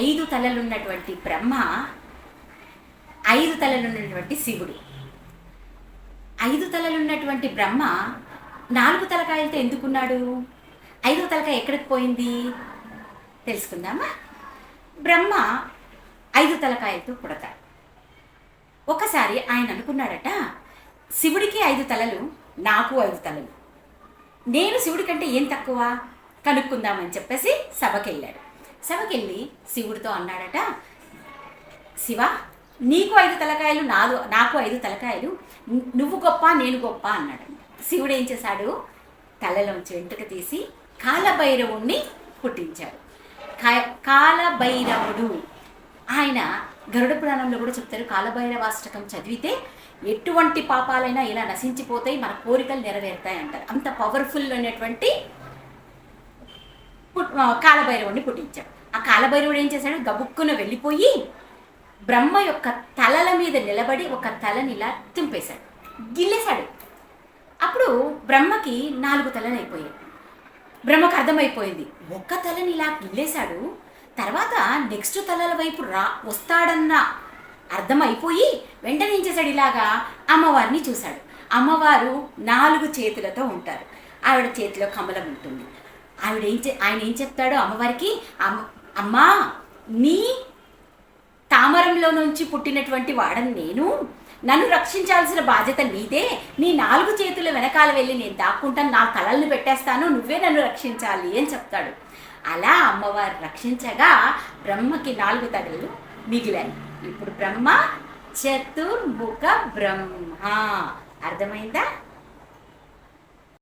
5 తలలున్నటువంటి బ్రహ్మ, 5 తలలున్నటువంటి శివుడు. 5 తలలున్నటువంటి బ్రహ్మ 4 తలకాయలతో ఎందుకున్నాడు? 5వ తలకాయ ఎక్కడికి పోయింది తెలుసుకుందామా? బ్రహ్మ 5 తలకాయలతో పుడతాడు. ఒకసారి ఆయన అనుకున్నాడట, శివుడికి 5 తలలు, నాకు 5 తలలు, నేను శివుడి కంటే ఏం తక్కువ కనుక్కుందామని చెప్పేసి సభకెళ్ళాడు. సభకెళ్ళి శివుడితో అన్నాడట, శివ, నీకు 5 తలకాయలు, నాకు 5 తలకాయలు, నువ్వు గొప్ప నేను గొప్ప అన్నాడు. శివుడు ఏం చేశాడు? తలలోంచి వెంట్రుక తీసి కాలభైరవుణ్ణి పుట్టించాడు. కాలభైరవుడు ఆయన గరుడ పురాణంలో కూడా చెప్తారు, కాలభైరవాష్టకం చదివితే ఎటువంటి పాపాలైనా ఇలా నశించిపోతాయి, మన కోరికలు నెరవేరుతాయి అంటారు. అంత పవర్ఫుల్ అనేటువంటి కాలభైరవుడిని పుట్టించాడు. ఆ కాలభైరవుడు ఏం చేశాడు? గబుక్కున వెళ్ళిపోయి బ్రహ్మ యొక్క తలల మీద నిలబడి ఒక తలని ఇలా తుంపేశాడు, గిల్లేశాడు. అప్పుడు బ్రహ్మకి 4 తలలు అయిపోయాయి. బ్రహ్మకు అర్థమైపోయింది, ఒక్క తలని ఇలా గిల్లేశాడు, తర్వాత నెక్స్ట్ తలల వైపు వస్తాడన్న అర్థమైపోయి వెంటనే ఏం చేశాడు? ఇలాగా అమ్మవారిని చూశాడు. అమ్మవారు 4 చేతులతో ఉంటారు. ఆవిడ చేతిలో కమలం ఉంటుంది. ఆయన ఏం చెప్తాడో అమ్మవారికి, అమ్మా, నీ తామరంలో నుంచి పుట్టినటువంటి వాడని నేను, నన్ను రక్షించాల్సిన బాధ్యత నీదే. నీ 4 చేతుల వెనకాల వెళ్ళి నేను దాక్కుంటాను, నా తలల్ని పెట్టేస్తాను, నువ్వే నన్ను రక్షించాలి అని చెప్తాడు. అలా అమ్మవారు రక్షించగా బ్రహ్మకి 4 తలలు మిగిలాయి. ఇప్పుడు బ్రహ్మ చతుర్ముఖ బ్రహ్మ. అర్థమైందా?